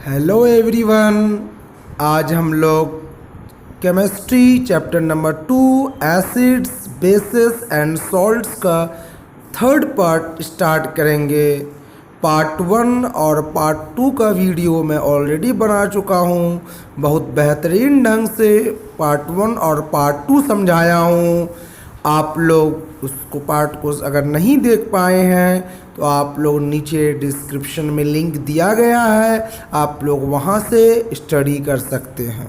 Hello everyone. आज हम लोग chemistry chapter number 2 acids bases and salts का थर्ड पार्ट स्टार्ट करेंगे। पार्ट 1 और पार्ट 2 का वीडियो मैं ऑलरेडी बना चुका हूँ। बहुत बेहतरीन ढंग से पार्ट 1 और पार्ट 2 समझाया हूँ। आप लोग उसको पार्ट को अगर नहीं देख पाए हैं तो आप लोग नीचे डिस्क्रिप्शन में लिंक दिया गया है, आप लोग वहाँ से स्टडी कर सकते हैं।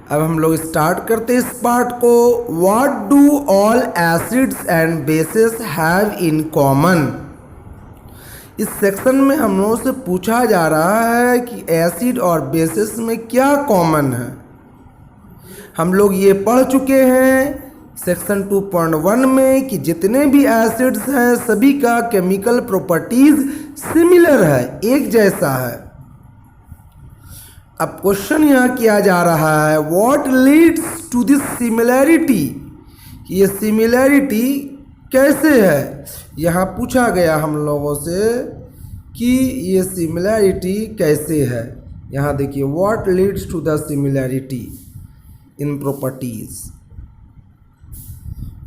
अब हम लोग स्टार्ट करते हैं इस पार्ट को। What do all acids and bases have in common. इस सेक्शन में हम लोगों से पूछा जा रहा है कि एसिड और बेसिस में क्या कॉमन है। हम लोग ये पढ़ चुके हैं सेक्शन 2.1 में कि जितने भी एसिड्स हैं सभी का केमिकल प्रॉपर्टीज सिमिलर है, एक जैसा है। अब क्वेश्चन यहाँ किया जा रहा है what leads to this similarity, ये सिमिलैरिटी कैसे है। यहाँ पूछा गया हम लोगों से कि ये सिमिलैरिटी कैसे है। यहाँ देखिए what leads to the similarity in properties.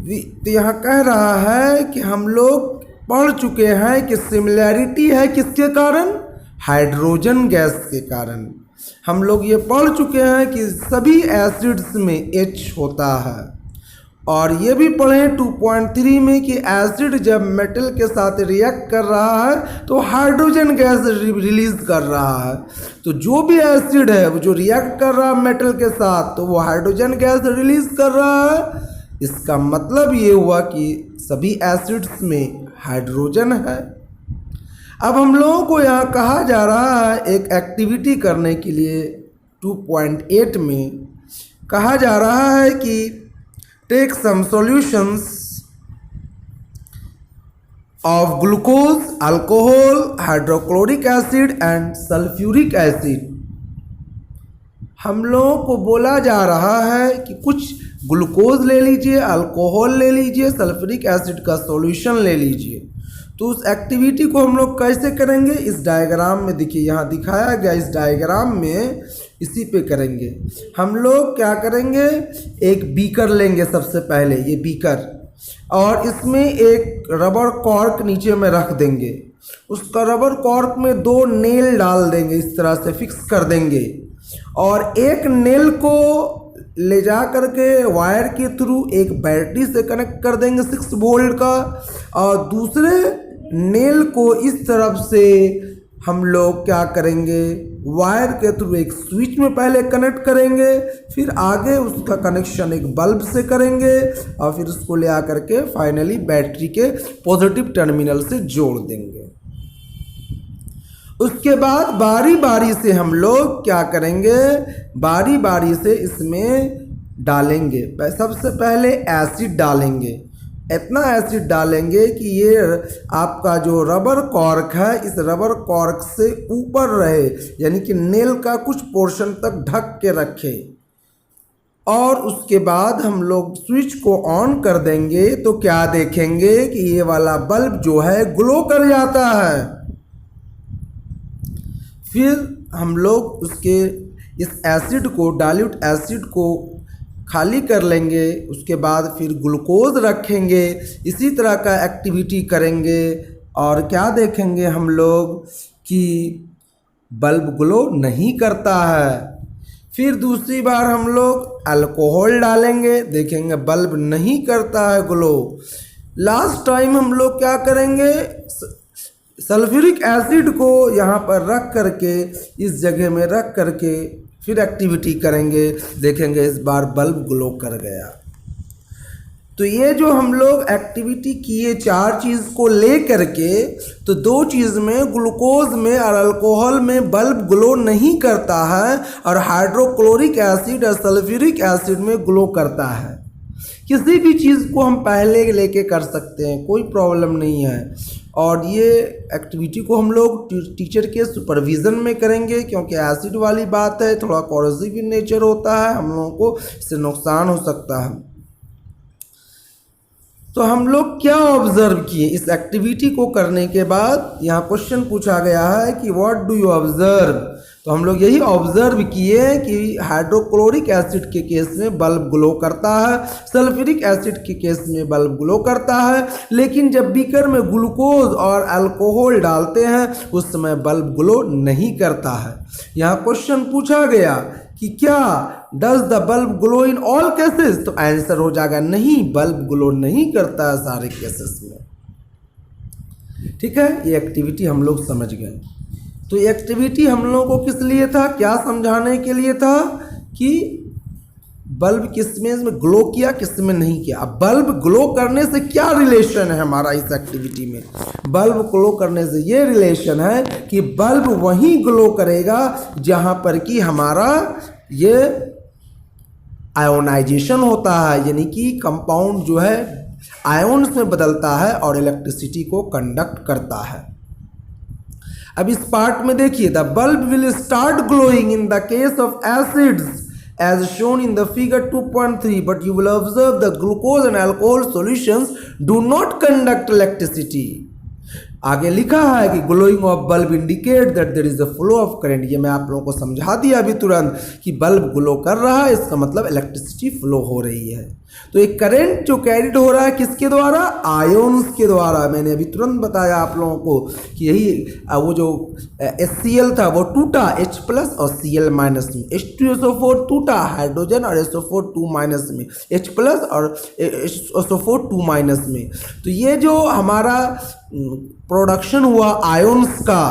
तो यहाँ कह रहा है कि हम लोग पढ़ चुके हैं कि सिमिलैरिटी है किसके कारण, हाइड्रोजन गैस के कारण। हम लोग ये पढ़ चुके हैं कि सभी एसिड्स में H होता है। और ये भी पढ़े 2.3 में कि एसिड जब मेटल के साथ रिएक्ट कर रहा है तो हाइड्रोजन गैस रिलीज कर रहा है। तो जो भी एसिड है वो जो रिएक्ट कर रहा है मेटल के साथ तो वो हाइड्रोजन गैस रिलीज कर रहा है। इसका मतलब ये हुआ कि सभी एसिड्स में हाइड्रोजन है। अब हम लोगों को यहाँ कहा जा रहा है एक एक्टिविटी करने के लिए 2.8 में कहा जा रहा है कि take some solutions of glucose, alcohol, hydrochloric acid and sulphuric acid. हम लोगों को बोला जा रहा है कि कुछ ग्लूकोज ले लीजिए, अल्कोहल ले लीजिए, सल्फ्यूरिक एसिड का सॉल्यूशन ले लीजिए। तो उस एक्टिविटी को हम लोग कैसे करेंगे, इस डायग्राम में देखिए यहाँ दिखाया गया, इस डायग्राम में इसी पे करेंगे। हम लोग क्या करेंगे, एक बीकर लेंगे सबसे पहले, ये बीकर, और इसमें एक रबर कॉर्क नीचे में रख देंगे। उसका रबर कॉर्क में 2 नेल डाल देंगे, इस तरह से फिक्स कर देंगे। और एक नेल को ले जा करके वायर के थ्रू एक बैटरी से कनेक्ट कर देंगे 6 वोल्ट का, और दूसरे नेल को इस तरफ से हम लोग क्या करेंगे, वायर के थ्रू एक स्विच में पहले कनेक्ट करेंगे, फिर आगे उसका कनेक्शन एक बल्ब से करेंगे, और फिर उसको ले आकर के फाइनली बैटरी के पॉजिटिव टर्मिनल से जोड़ देंगे। उसके बाद बारी बारी से हम लोग क्या करेंगे, बारी बारी से इसमें डालेंगे। सबसे पहले एसिड डालेंगे, इतना एसिड डालेंगे कि ये आपका जो रबर कॉर्क है इस रबर कॉर्क से ऊपर रहे, यानी कि नेल का कुछ पोर्शन तक ढक के रखे। और उसके बाद हम लोग स्विच को ऑन कर देंगे तो क्या देखेंगे कि ये वाला बल्ब जो है ग्लो कर जाता है। फिर हम लोग उसके इस एसिड को, डाइल्यूट एसिड को खाली कर लेंगे। उसके बाद फिर ग्लूकोज रखेंगे, इसी तरह का एक्टिविटी करेंगे, और क्या देखेंगे हम लोग कि बल्ब ग्लो नहीं करता है। फिर दूसरी बार हम लोग अल्कोहल डालेंगे, देखेंगे बल्ब नहीं करता है ग्लो। लास्ट टाइम हम लोग क्या करेंगे, सल्फ्यूरिक एसिड को यहाँ पर रख करके, इस जगह में रख करके फिर एक्टिविटी करेंगे, देखेंगे इस बार बल्ब ग्लो कर गया। तो ये जो हम लोग एक्टिविटी किए 4 चीज़ को ले करके, तो 2 चीज़ में, ग्लूकोज में और अल्कोहल में बल्ब ग्लो नहीं करता है, और हाइड्रोक्लोरिक एसिड और सल्फ्यूरिक एसिड में ग्लो करता है। किसी भी चीज़ को हम पहले लेके कर सकते हैं, कोई प्रॉब्लम नहीं है। और ये एक्टिविटी को हम लोग टीचर के सुपरविज़न में करेंगे, क्योंकि एसिड वाली बात है, थोड़ा कॉरोसिव इन नेचर होता है, हम लोगों को इससे नुकसान हो सकता है। तो हम लोग क्या ऑब्जर्व किए इस एक्टिविटी को करने के बाद? यहाँ क्वेश्चन पूछा गया है कि व्हाट डू यू ऑब्जर्व। तो हम लोग यही ऑब्जर्व किए कि हाइड्रोक्लोरिक एसिड के केस में बल्ब ग्लो करता है, सल्फ्यूरिक एसिड के केस में बल्ब ग्लो करता है, लेकिन जब बीकर में ग्लूकोज और अल्कोहल डालते हैं उस समय बल्ब ग्लो नहीं करता है। यहाँ क्वेश्चन पूछा गया कि क्या does the bulb glow in all cases? तो आंसर हो जाएगा नहीं, बल्ब ग्लो नहीं करता है सारे केसेस में। ठीक है, ये एक्टिविटी हम लोग समझ गए। तो ये एक्टिविटी हम लोगों को किस लिए था, क्या समझाने के लिए था कि बल्ब किस में ग्लो किया, किस में नहीं किया। अब बल्ब ग्लो करने से क्या रिलेशन है हमारा इस एक्टिविटी में? बल्ब ग्लो करने से ये रिलेशन है कि बल्ब वहीं ग्लो करेगा जहां पर कि हमारा ये आयोनाइजेशन होता है, यानी कि कंपाउंड जो है आयोन्स में बदलता है और इलेक्ट्रिसिटी को कंडक्ट करता है। अब इस पार्ट में देखिए, the bulb will start glowing in the case of acids as shown in the figure 2.3, but you will observe the glucose and alcohol solutions do not conduct electricity. आगे लिखा है कि glowing of bulb indicate that there is a flow of current. ये मैं आप लोगों को समझा दिया अभी तुरंत कि बल्ब ग्लो कर रहा है, इसका मतलब इलेक्ट्रिसिटी फ्लो हो रही है। तो एक करंट जो कैरिड हो रहा है किसके द्वारा? आयोन्स के द्वारा। मैंने अभी तुरंत बताया आप लोगों को कि यही वो जो HCl था वो टूटा H प्लस और Cl माइनस में, H2SO4 टूटा हाइड्रोजन और SO4 2 माइनस में, H प्लस और SO4 2 माइनस में। तो ये जो हमारा प्रोडक्शन हुआ आयोन्स का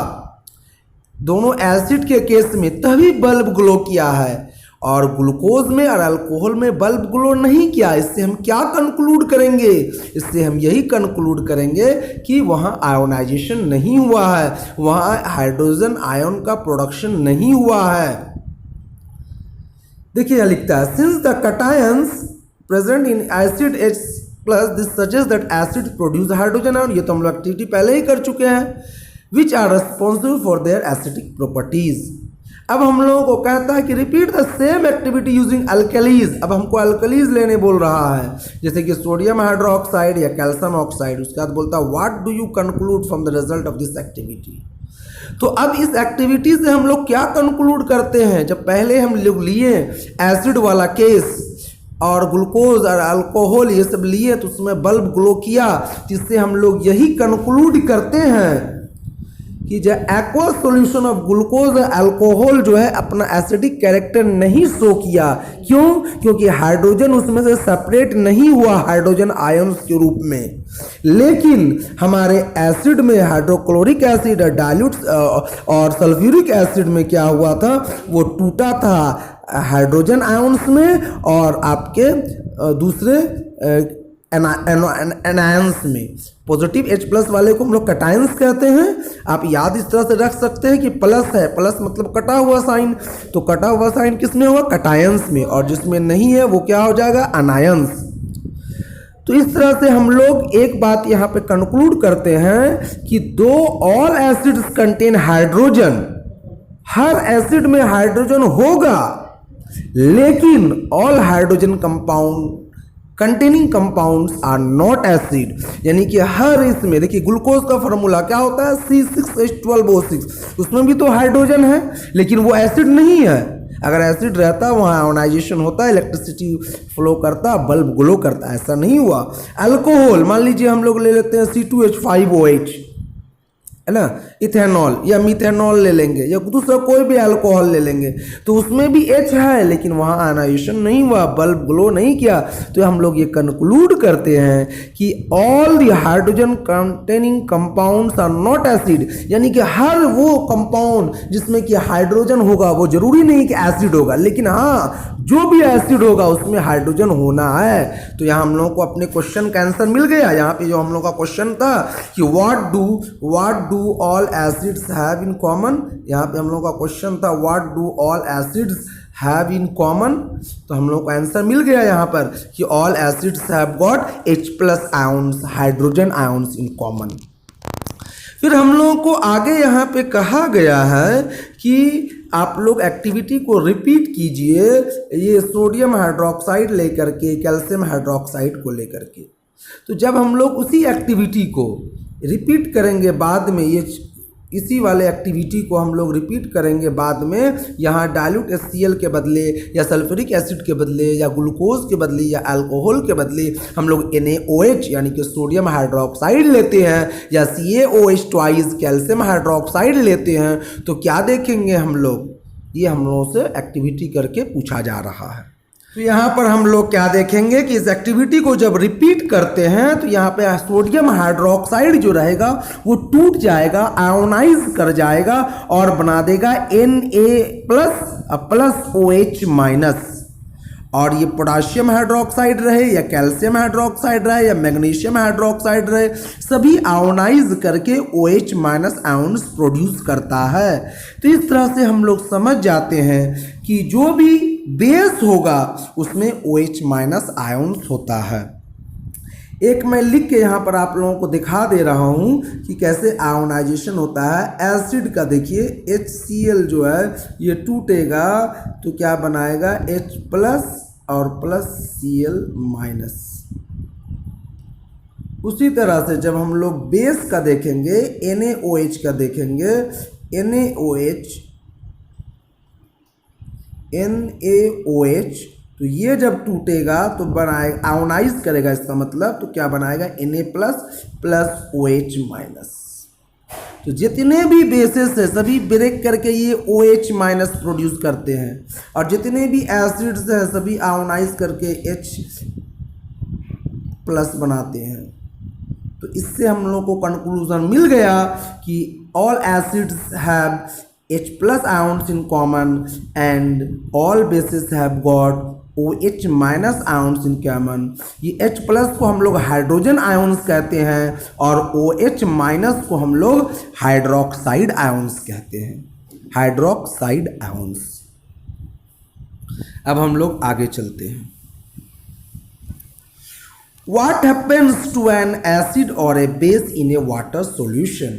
दोनों एसिड के केस में, तभी बल्ब ग्लो किया है, और ग्लूकोज में और अल्कोहल में बल्ब ग्लो नहीं किया। इससे हम क्या कंक्लूड करेंगे? इससे हम यही कंक्लूड करेंगे कि वहाँ आयोनाइजेशन नहीं हुआ है, वहाँ हाइड्रोजन आयन का प्रोडक्शन नहीं हुआ है। देखिए यहाँ लिखता है, since the cations present in acid H plus this suggest that acid produce hydrogen ion. ये तो हम लोग एक्टिविटी पहले ही कर चुके हैं। Which are responsible for their acidic properties. अब हम लोगों को कहता है कि repeat the same activity using alkalis. अब हमको अल्कलीज लेने बोल रहा है, जैसे कि सोडियम हाइड्रोक्साइड या कैल्शियम ऑक्साइड। उसके बाद बोलता है what do you conclude from the result of this activity. तो अब इस एक्टिविटी से हम लोग क्या कंक्लूड करते हैं? जब पहले हम लोग लिए एसिड वाला केस और ग्लूकोज और अल्कोहल ये सब लिए तो उसमें बल्ब ग्लो किया, जिससे हम लोग यही कंक्लूड करते हैं कि जो एक्वा सॉल्यूशन ऑफ ग्लूकोज और अल्कोहल जो है अपना एसिडिक कैरेक्टर नहीं शो किया। क्यों? क्योंकि हाइड्रोजन उसमें से सेपरेट नहीं हुआ हाइड्रोजन आयंस के रूप में। लेकिन हमारे एसिड में हाइड्रोक्लोरिक एसिड और डाइल्यूट और सल्फ्यूरिक एसिड में क्या हुआ था? वो टूटा था हाइड्रोजन आयंस में और आपके दूसरे एनायंस में। पॉजिटिव H प्लस वाले को हम लोग कटायंस कहते हैं। आप याद इस तरह से रख सकते हैं कि प्लस है, प्लस मतलब कटा हुआ साइन, तो कटा हुआ साइन किस में हुआ? कटायंस में, और जिसमें नहीं है वो क्या हो जाएगा? अनायंस। तो इस तरह से हम लोग एक बात यहाँ पे कंक्लूड करते हैं कि दो ऑल एसिड्स कंटेन हाइड्रोजन, हर एसिड में हाइड्रोजन होगा, लेकिन all hydrogen compound containing compounds are not acid. यानी कि हर इसमें देखिए ग्लूकोज का फॉर्मूला क्या होता है? C6H12O6। उसमें भी तो हाइड्रोजन है, लेकिन वो एसिड नहीं है। अगर एसिड रहता वहाँ आयोनाइजेशन होता, इलेक्ट्रिसिटी फ्लो करता, बल्ब ग्लो करता। ऐसा नहीं हुआ। अल्कोहल मान लीजिए हम लोग ले लेते हैं C2H5OH, है ना, इथेनॉल या मिथेनॉल ले लेंगे या दूसरा कोई भी अल्कोहल ले लेंगे, तो उसमें भी H है, लेकिन वहाँ आयोनाइजेशन नहीं हुआ, बल्ब ग्लो नहीं किया। तो हम लोग ये कंक्लूड करते हैं कि all the hydrogen containing compounds are not acid. यानी कि हर वो कंपाउंड जिसमें कि हाइड्रोजन होगा वो जरूरी नहीं कि एसिड होगा, लेकिन हाँ जो भी एसिड होगा उसमें हाइड्रोजन होना है। तो यहाँ हम लोगों को अपने क्वेश्चन का आंसर मिल गया। यहाँ पे जो हम लोग का क्वेश्चन था कि what do all acids have in common, यहाँ पे हम लोग का क्वेश्चन था what do all acids have in common. तो हम लोग को आंसर मिल गया यहाँ पर कि all acids have got H plus ions, hydrogen ions in common. फिर हम लोगों को आगे यहाँ पे कहा गया है कि आप लोग एक्टिविटी को रिपीट कीजिए, ये सोडियम हाइड्रोक्साइड लेकर के, कैल्शियम हाइड्रोक्साइड को लेकर के। तो जब हम लोग उसी एक्टिविटी को रिपीट करेंगे बाद में, ये इसी वाले एक्टिविटी को हम लोग रिपीट करेंगे बाद में, यहाँ डाइल्यूट HCl के बदले या सल्फ्यूरिक एसिड के बदले या ग्लूकोज के बदले या अल्कोहल के बदले हम लोग NaOH यानी कि सोडियम हाइड्रोक्साइड लेते हैं या CaOH ट्वाइस कैल्शियम हाइड्रोक्साइड लेते हैं, तो क्या देखेंगे हम लोग, ये हम लोगों से एक्टिविटी करके पूछा जा रहा है। तो यहाँ पर हम लोग क्या देखेंगे कि इस एक्टिविटी को जब रिपीट करते हैं तो यहाँ पे सोडियम हाइड्रोक्साइड जो रहेगा वो टूट जाएगा, आयोनाइज कर जाएगा और बना देगा Na++OH-, और ये पोटाशियम हाइड्रोक्साइड रहे या कैल्शियम हाइड्रोक्साइड रहे या मैग्नीशियम हाइड्रोक्साइड रहे, सभी आयोनाइज करके OH- आयन्स प्रोड्यूस करता है। तो इस तरह से हम लोग समझ जाते हैं कि जो भी बेस होगा उसमें OH- आयन्स होता है। एक मैं लिख के यहाँ पर आप लोगों को दिखा दे रहा हूँ कि कैसे आयोनाइजेशन होता है। एसिड का देखिए HCl जो है ये टूटेगा तो क्या बनाएगा H+ और +Cl-। उसी तरह से जब हम लोग बेस का देखेंगे, NaOH का देखेंगे, NaOH तो ये जब टूटेगा तो बनाएगा, आयोनाइज करेगा, इसका मतलब तो क्या बनाएगा Na++OH-। तो जितने भी बेसेस है सभी ब्रेक करके ये OH- प्रोड्यूस करते हैं, और जितने भी एसिड्स हैं सभी आयोनाइज करके H+ बनाते हैं। तो इससे हम लोग को कंक्लूजन मिल गया कि all acids have H+ ions in common and all bases have got OH- ions in common। ये H+ को हम लोग हाइड्रोजन आयन्स कहते हैं और OH- को हम लोग हाइड्रोक्साइड आयन्स कहते हैं, हाइड्रोक्साइड आयन्स। अब हम लोग आगे चलते हैं। What happens to an acid or a base in a water solution?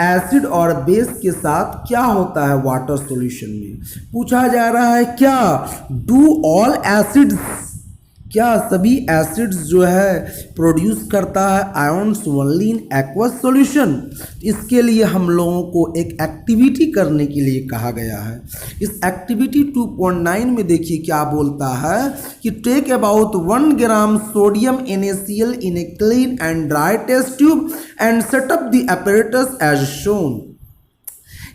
Acid और बेस के साथ क्या होता है वाटर सॉल्यूशन में, पूछा जा रहा है। क्या डू ऑल एसिड्स, क्या सभी एसिड्स जो है प्रोड्यूस करता है ions only in aqueous solution? इसके लिए हम लोगों को एक एक्टिविटी करने के लिए कहा गया है। इस एक्टिविटी 2.9 में देखिए क्या बोलता है कि take about 1 gram sodium NaCl in a clean and dry test tube and set up the apparatus as shown.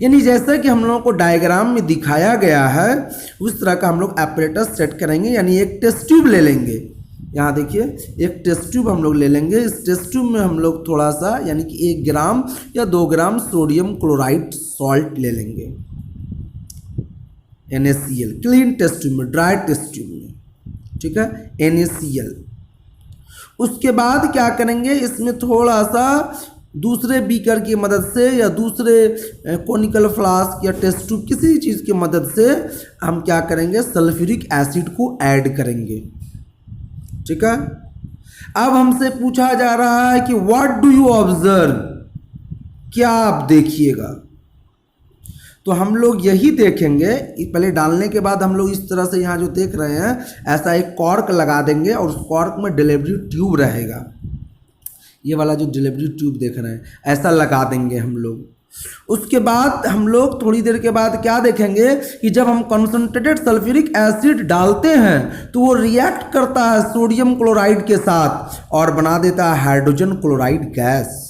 यानी जैसा कि हम लोगों को डायग्राम में दिखाया गया है उस तरह का हम लोग apparatus सेट करेंगे। यानी एक टेस्ट ट्यूब ले लेंगे, यहाँ देखिए एक टेस्ट ट्यूब हम लोग ले लेंगे। इस टेस्ट ट्यूब में हम लोग थोड़ा सा यानी कि 1 ग्राम या 2 ग्राम सोडियम क्लोराइड सॉल्ट ले लेंगे NaCl, क्लीन टेस्ट ट्यूब में, ड्राई टेस्ट ट्यूब में, ठीक है, NaCl। उसके बाद क्या करेंगे, इसमें थोड़ा सा दूसरे बीकर की मदद से या दूसरे कोनिकल फ्लास्क या टेस्ट ट्यूब किसी चीज़ की मदद से हम क्या करेंगे, सल्फ्यूरिक एसिड को ऐड करेंगे, ठीक है। अब हमसे पूछा जा रहा है कि व्हाट डू यू ऑब्जर्व, क्या आप देखिएगा। तो हम लोग यही देखेंगे, पहले डालने के बाद हम लोग इस तरह से यहाँ जो देख रहे हैं ऐसा एक कॉर्क लगा देंगे और उस कॉर्क में डिलीवरी ट्यूब रहेगा। ये वाला जो डिलीवरी ट्यूब देख रहे हैं ऐसा लगा देंगे हम लोग। उसके बाद हम लोग थोड़ी देर के बाद क्या देखेंगे कि जब हम कंसंट्रेटेड सल्फ्यूरिक एसिड डालते हैं तो वो रिएक्ट करता है सोडियम क्लोराइड के साथ और बना देता है हाइड्रोजन क्लोराइड गैस।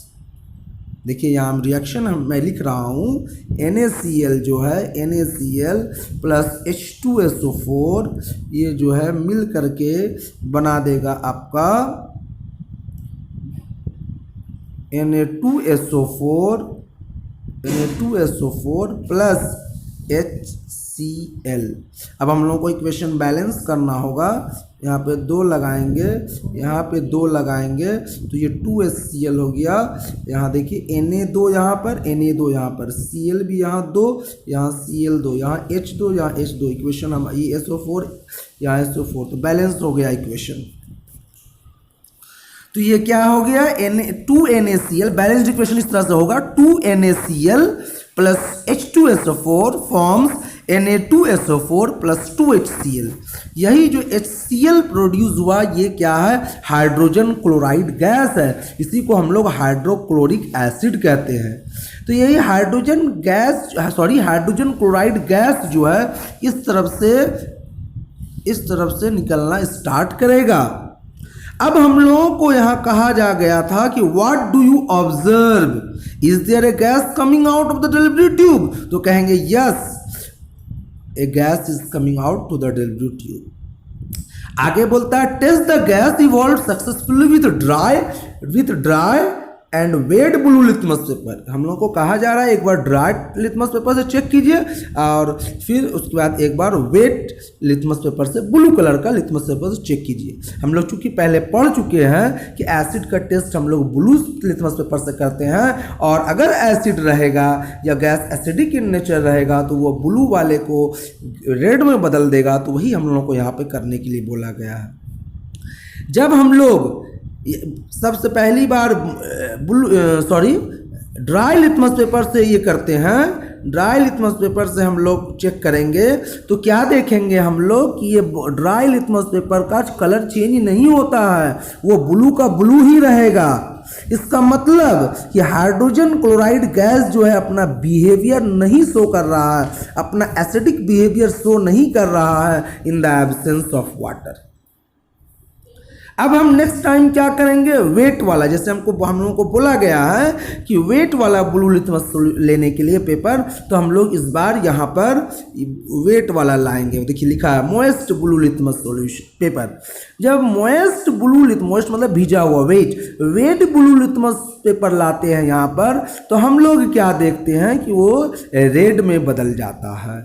देखिए यहाँ हम रिएक्शन मैं लिख रहा हूँ, NaCl जो है NaCl प्लस H2SO4 ये जो है मिल करके बना देगा आपका Na2SO4 प्लस HCl। अब हम लोगों को इक्वेशन बैलेंस करना होगा, यहाँ पे 2 लगाएंगे, यहाँ पे 2 लगाएंगे तो ये 2HCl हो गया। यहाँ देखिए Na2 यहाँ पर, Na2 यहाँ पर, Cl भी यहाँ 2, यहाँ Cl2, यहाँ H2, यहाँ H2। इक्वेशन हम ये SO4 यहाँ SO4 तो बैलेंस हो गया इक्वेशन। तो ये क्या हो गया, 2NaCl, बैलेंस्ड इक्वेशन इस तरह से होगा 2NaCl plus H2SO4 forms Na2SO4 plus 2HCl। यही जो HCl प्रोड्यूस हुआ ये क्या है, हाइड्रोजन क्लोराइड गैस है। इसी को हम लोग हाइड्रोक्लोरिक एसिड कहते हैं। तो यही हाइड्रोजन क्लोराइड गैस जो है इस तरफ से निकलना स्टार्ट करेगा। अब हम लोगों को यहाँ कहा जा गया था कि what do you observe, is there a gas coming out of the delivery tube, तो कहेंगे yes a gas is coming out to the delivery tube. आगे बोलता है test the gas evolve successfully with dry and wet blue litmus paper. हम लोग को कहा जा रहा है एक बार ड्राई लिटमस पेपर से चेक कीजिए और फिर उसके बाद एक बार वेट लिटमस पेपर से, ब्लू कलर का लिटमस पेपर से चेक कीजिए। हम लोग चूंकि पहले पढ़ चुके हैं कि एसिड का टेस्ट हम लोग ब्लू लिटमस पेपर से करते हैं, और अगर एसिड रहेगा या गैस एसिडिक इन नेचर रहेगा तो वो ब्लू वाले को रेड में बदल देगा। तो वही हम लोग को यहाँ पे करने के लिए बोला गया है। जब हम लोग सबसे पहली बार ड्राई लिटमस पेपर से ये करते हैं, ड्राई लिटमस पेपर से हम लोग चेक करेंगे तो क्या देखेंगे हम लोग कि ये ड्राई लिटमस पेपर का कलर चेंज नहीं होता है, वो ब्लू का ब्लू ही रहेगा। इसका मतलब कि हाइड्रोजन क्लोराइड गैस जो है अपना बिहेवियर नहीं शो कर रहा है, अपना एसिडिक बिहेवियर शो नहीं कर रहा है in the absence of water. अब हम नेक्स्ट टाइम क्या करेंगे, वेट वाला, जैसे हम लोगों को बोला गया है कि वेट वाला ब्लू लिटमस लेने के लिए पेपर, तो हम लोग इस बार यहाँ पर वेट वाला लाएंगे। देखिए लिखा है moist blue litmus solution paper. जब मोएस्ट मतलब भिजा हुआ वेट ब्लू लिटमस पेपर लाते हैं यहाँ पर, तो हम लोग क्या देखते हैं कि वो रेड में बदल जाता है।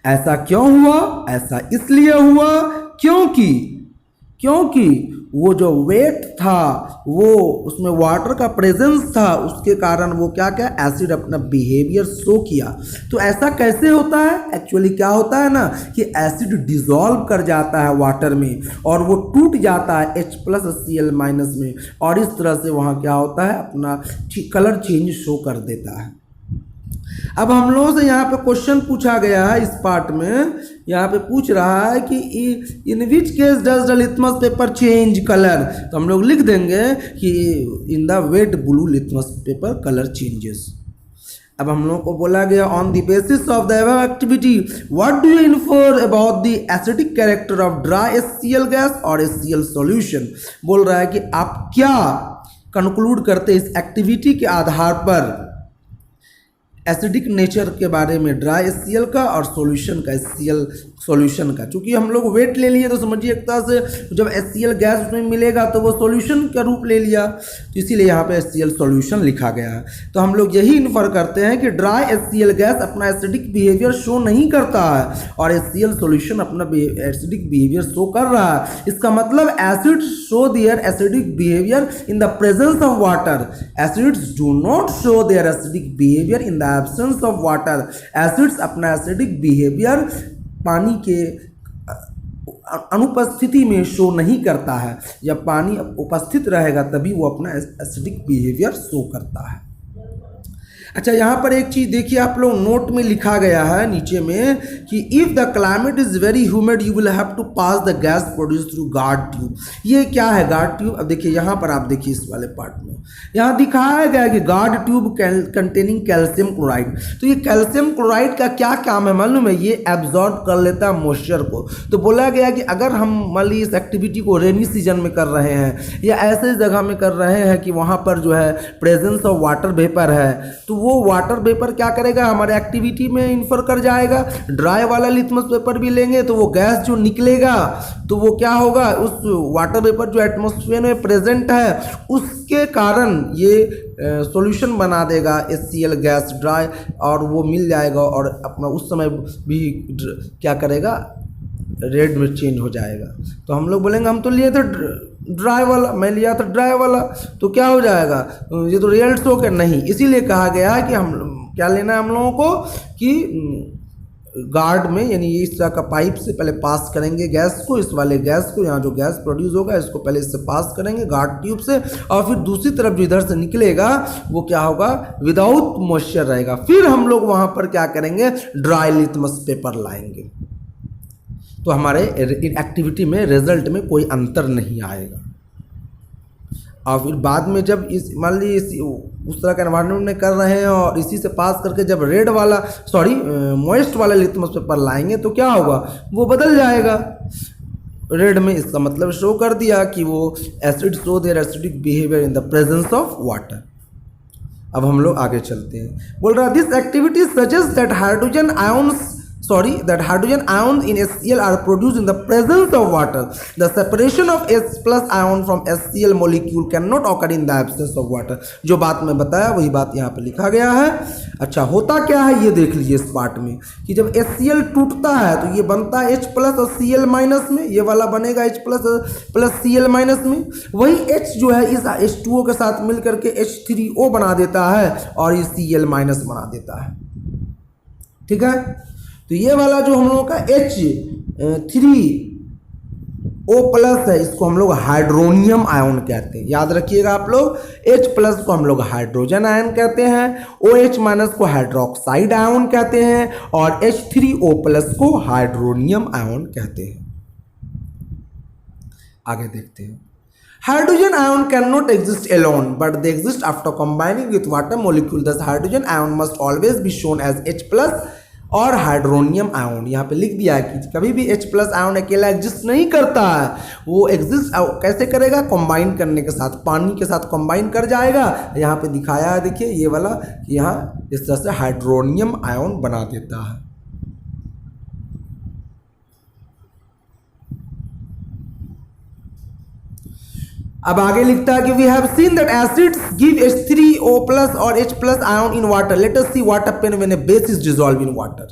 ऐसा क्यों हुआ? ऐसा इसलिए हुआ क्योंकि वो जो वेट था वो उसमें वाटर का प्रेजेंस था, उसके कारण वो क्या एसिड अपना बिहेवियर शो किया। तो ऐसा कैसे होता है? एक्चुअली क्या होता है ना कि एसिड डिसॉल्व कर जाता है वाटर में और वो टूट जाता है H+Cl- में, और इस तरह से वहाँ क्या होता है अपना कलर चेंज शो कर देता है। अब हम लोगों से यहाँ पे क्वेश्चन पूछा गया है, इस पार्ट में यहाँ पे पूछ रहा है कि in which case does the litmus paper change colour, तो हम लोग लिख देंगे कि in the wet blue litmus paper colour changes. अब हम लोगों को बोला गया on the basis of the above activity what do you infer about the acidic character of dry HCl gas और HCl सॉल्यूशन। बोल रहा है कि आप क्या कंक्लूड करते इस एक्टिविटी के आधार पर एसिडिक नेचर के बारे में ड्राई HCl का और सॉल्यूशन का HCl सॉल्यूशन का। चूँकि हम लोग वेट ले लिए तो समझिए एक तरह से जब HCl गैस उसमें मिलेगा तो वो सॉल्यूशन का रूप ले लिया, तो इसीलिए यहाँ पे HCl सॉल्यूशन लिखा गया है। तो हम लोग यही इन्फर करते हैं कि ड्राई HCl गैस अपना एसिडिक बिहेवियर शो नहीं करता है और HCl सॉल्यूशन अपना एसिडिक बिहेवियर शो कर रहा है। इसका मतलब acid show their acidic behaviour in the presence of water, acids do not show their acidic behaviour in the absence of water. Acids अपना एसिडिक बिहेवियर पानी के अनुपस्थिति में शो नहीं करता है, जब पानी उपस्थित रहेगा तभी वो अपना एसिडिक बिहेवियर शो करता है। अच्छा, यहाँ पर एक चीज़ देखिए, आप लोग नोट में लिखा गया है नीचे में कि if the climate is very humid you will have to pass the gas produce through guard tube. ये क्या है गार्ड ट्यूब? अब देखिए यहाँ पर, आप देखिए इस वाले पार्ट में यहाँ दिखाया गया कि guard tube containing calcium chloride. तो ये कैल्शियम क्लोराइड का क्या काम है मालूम है? ये एब्जॉर्ब कर लेता है मॉइस्चर को। तो बोला गया कि अगर हम मान लीजिए इस एक्टिविटी को रेनी सीजन में कर रहे हैं या ऐसे जगह में कर रहे हैं कि वहाँ पर जो है प्रेजेंस ऑफ वाटर वेपर है, तो वो वाटर वेपर क्या करेगा हमारे एक्टिविटी में इन्फर कर जाएगा। ड्राई वाला लिटमस पेपर भी लेंगे तो वो गैस जो निकलेगा तो वो क्या होगा, उस वाटर वेपर जो एटमॉस्फेयर में प्रेजेंट है उसके कारण ये सॉल्यूशन बना देगा HCl गैस ड्राई, और वो मिल जाएगा और अपना उस समय भी क्या करेगा, रेड में चेंज हो जाएगा। तो हम लोग बोलेंगे हम तो लिए थे ड्राई वाला, मैं लिया था ड्राई वाला, तो क्या हो जाएगा, ये तो रिजल्ट शो के नहीं। इसीलिए कहा गया है कि हम क्या लेना है हम लोगों को कि गार्ड में, यानी ये इस तरह का पाइप से पहले पास करेंगे गैस को, इस वाले गैस को, यहाँ जो गैस प्रोड्यूस होगा इसको पहले इससे पास करेंगे गार्ड ट्यूब से, और फिर दूसरी तरफ जो इधर से निकलेगा वो क्या होगा, विदाउट मॉइस्चर रहेगा। फिर हम लोग वहाँ पर क्या करेंगे, ड्राई लिटमस पेपर लाएंगे, तो हमारे एक्टिविटी में रिजल्ट में कोई अंतर नहीं आएगा। और फिर बाद में जब इस मान लीजिए उस तरह का एनवायरनमेंट में कर रहे हैं और इसी से पास करके जब रेड वाला मॉइस्ट वाला लिटमस पेपर लाएंगे तो क्या होगा, वो बदल जाएगा रेड में। इसका मतलब शो कर दिया कि वो acid show their acidic behaviour in the presence of water. अब हम लोग आगे चलते हैं। बोल रहा this activity suggest that hydrogen ions in HCl are produced in the presence of water. The separation of H plus ion from HCl molecule cannot occur in the absence of water. जो बात मैं बताया वही बात यहाँ पे लिखा गया है। अच्छा, होता क्या है ये देख लीजिए इस पार्ट में कि जब HCl टूटता है तो ये बनता है H प्लस और Cl माइनस में, ये वाला बनेगा H प्लस Cl माइनस में। वही H जो है इस H2O के साथ मिल करके H3O बना देता है और ये Cl माइनस बना देता है। ठीक है, तो ये वाला जो हम लोगों का H3O प्लस है इसको हम लोग हाइड्रोनियम आयन कहते हैं। याद रखिएगा आप लोग, H प्लस को हम लोग हाइड्रोजन आयन कहते हैं, OH माइनस को हाइड्रोक्साइड आयन कहते हैं और H3O प्लस को हाइड्रोनियम आयन कहते हैं। आगे देखते हैं। Hydrogen ion cannot exist alone, but they exist after combining with water molecule. Thus, hydrogen ion must always be shown as H plus और हाइड्रोनियम आयन। यहाँ पे लिख दिया है कि कभी भी H प्लस आयन अकेला एग्जिस्ट नहीं करता है, वो एग्जिस्ट कैसे करेगा, कंबाइन करने के साथ, पानी के साथ कंबाइन कर जाएगा। यहाँ पे दिखाया है देखिए ये वाला कि यहाँ इस तरह से हाइड्रोनियम आयन बना देता है। अब आगे लिखता है कि we have seen that acids give H3O plus और H plus ion in water. Let us see what happen when a base is dissolve in water.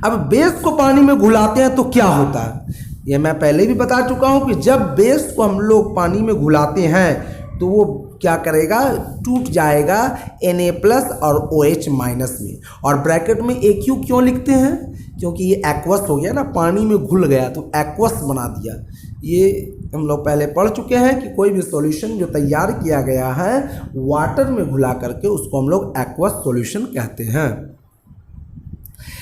अब बेस को पानी में घुलाते हैं तो क्या होता है, ये मैं पहले भी बता चुका हूं कि जब बेस को हम लोग पानी में घुलाते हैं तो वो क्या करेगा, टूट जाएगा Na प्लस और OH माइनस में। और ब्रैकेट में AQ क्यों लिखते हैं, क्योंकि ये एक्वस हो गया ना, पानी में घुल गया तो एक्वस बना दिया। ये हम लोग पहले पढ़ चुके हैं कि कोई भी सॉल्यूशन जो तैयार किया गया है वाटर में घुला करके उसको हम लोग एक्वस सॉल्यूशन कहते हैं।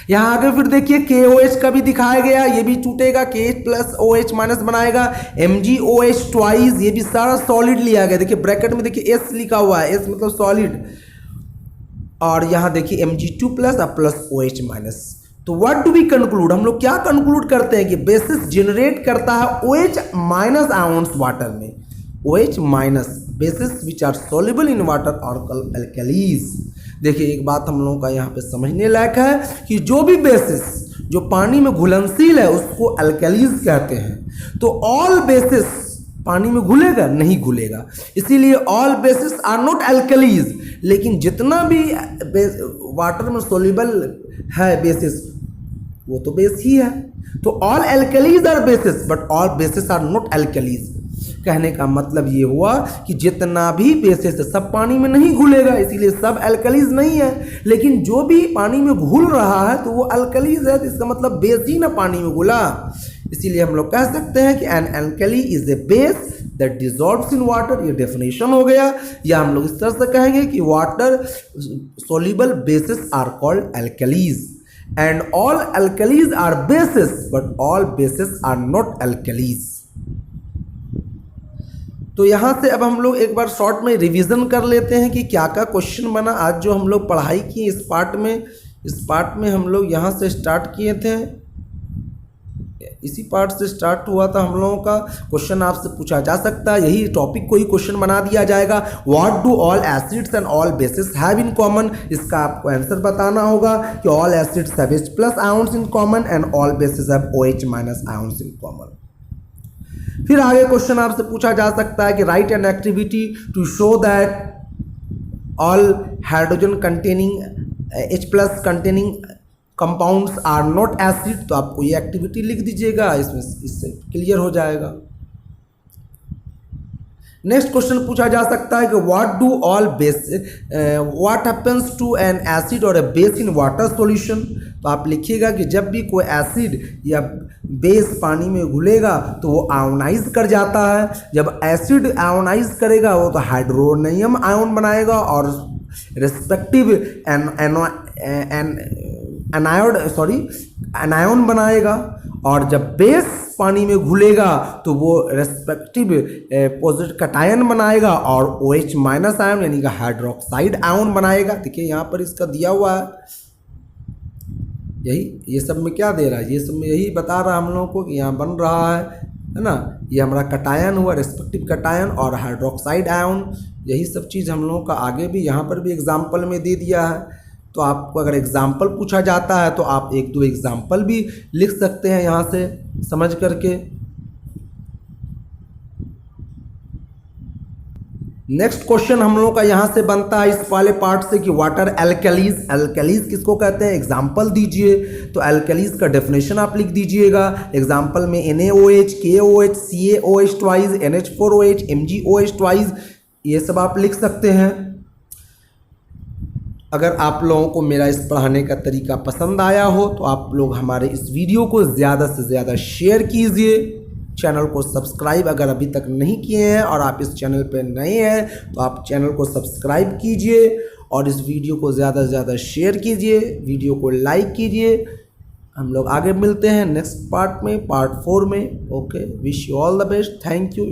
यहाँ आगे फिर देखिए KOH का भी दिखाया गया, ये भी टूटेगा, KH प्लस OH माइनस बनाएगा, MgOH ट्वाइस, ये भी सारा सॉलिड लिया गया। देखिए ब्रैकेट में देखिए S लिखा हुआ है, S मतलब सॉलिड, और यहाँ देखिए Mg2 प्लस और प्लस OH माइनस। तो व्हाट डू वी कंक्लूड, हम लोग क्या कंक्लूड करते हैं कि बेसिस जनरेट करता है OH माइनस आयंस वाटर में, OH minus bases which are soluble in water और अल्कलीज। देखिए एक बात हम लोगों का यहाँ पे समझने लायक है कि जो भी बेसिस जो पानी में घुलनशील है उसको अल्कलीज कहते हैं। तो ऑल बेसिस पानी में घुलेगा नहीं घुलेगा, इसीलिए all bases are not alkalis. लेकिन जितना भी वाटर में सॉल्युबल है बेसिस वो तो बेस ही है। तो all alkalis are bases but all bases are not alkalis. कहने का मतलब ये हुआ कि जितना भी बेसिस है सब पानी में नहीं घुलेगा, इसीलिए सब अल्कलीज नहीं है। लेकिन जो भी पानी में घुल रहा है तो वो अल्कलीज है, तो इसका मतलब बेस ही ना पानी में घुला। इसीलिए हम लोग कह सकते हैं कि an alkali is a base that dissolves in water. ये डेफिनेशन हो गया। या हम लोग इस तरह से कहेंगे कि water soluble bases are called alkalis and all alkalis are bases but all bases are not alkalis. तो यहाँ से अब हम लोग एक बार शॉर्ट में रिवीजन कर लेते हैं कि क्या क्या क्वेश्चन बना आज जो हम लोग पढ़ाई की इस पार्ट में हम लोग यहाँ से स्टार्ट किए थे, इसी पार्ट से स्टार्ट हुआ था हम लोगों का। क्वेश्चन आपसे पूछा जा सकता है, यही टॉपिक को ही क्वेश्चन बना दिया जाएगा। What do all acids and all bases have in common, इसका आपको आंसर बताना होगा कि all acids have H plus ions in common and all bases have OH minus ions in common. फिर आगे क्वेश्चन आपसे पूछा जा सकता है कि write an activity to show that all hydrogen containing H plus containing compounds are not acid. तो आपको ये एक्टिविटी लिख दीजिएगा, इसमें इससे क्लियर हो जाएगा। नेक्स्ट क्वेश्चन पूछा जा सकता है कि what happens to an acid और a base in water solution. तो आप लिखिएगा कि जब भी कोई एसिड या बेस पानी में घुलेगा तो वो आयोनाइज कर जाता है। जब एसिड आयोनाइज करेगा वो तो हाइड्रोनियम आयन बनाएगा और रिस्पेक्टिव एनायन बनाएगा, और जब बेस पानी में घुलेगा तो वो रेस्पेक्टिव पॉजिटिव कटायन बनाएगा और OH माइनस आयन यानी कि हाइड्रोक्साइड आयन बनाएगा। देखिए यहाँ पर इसका दिया हुआ है, यही ये सब में क्या दे रहा है, ये सब में यही बता रहा है हम लोगों को कि यहाँ बन रहा है ना, ये हमारा कटायन हुआ, रेस्पेक्टिव कटायन और हाइड्रोक्साइड आयन, यही सब चीज़ हम लोगों का आगे भी यहाँ पर भी एग्जाम्पल में दे दिया है। तो आपको अगर एग्जाम्पल पूछा जाता है तो आप एक दो एग्जाम्पल भी लिख सकते हैं यहाँ से समझ करके। नेक्स्ट क्वेश्चन हम लोगों का यहाँ से बनता है इस वाले पार्ट से कि वाटर एल्कलीज, एल्कलीज किसको कहते हैं, एग्जाम्पल दीजिए। तो एल्कलीज का डेफिनेशन आप लिख दीजिएगा। एग्जाम्पल में NaOH, KOH, CaOH twice, NH4OH, MgOH twice, ये सब आप लिख सकते हैं। अगर आप लोगों को मेरा इस पढ़ाने का तरीका पसंद आया हो तो आप लोग हमारे इस वीडियो को ज़्यादा से ज़्यादा शेयर कीजिए। चैनल को सब्सक्राइब अगर अभी तक नहीं किए हैं और आप इस चैनल पर नए हैं तो आप चैनल को सब्सक्राइब कीजिए और इस वीडियो को ज़्यादा से ज़्यादा शेयर कीजिए, वीडियो को लाइक कीजिए। हम लोग आगे मिलते हैं नेक्स्ट पार्ट में, पार्ट 4 में। Okay, wish you all the best, thank you.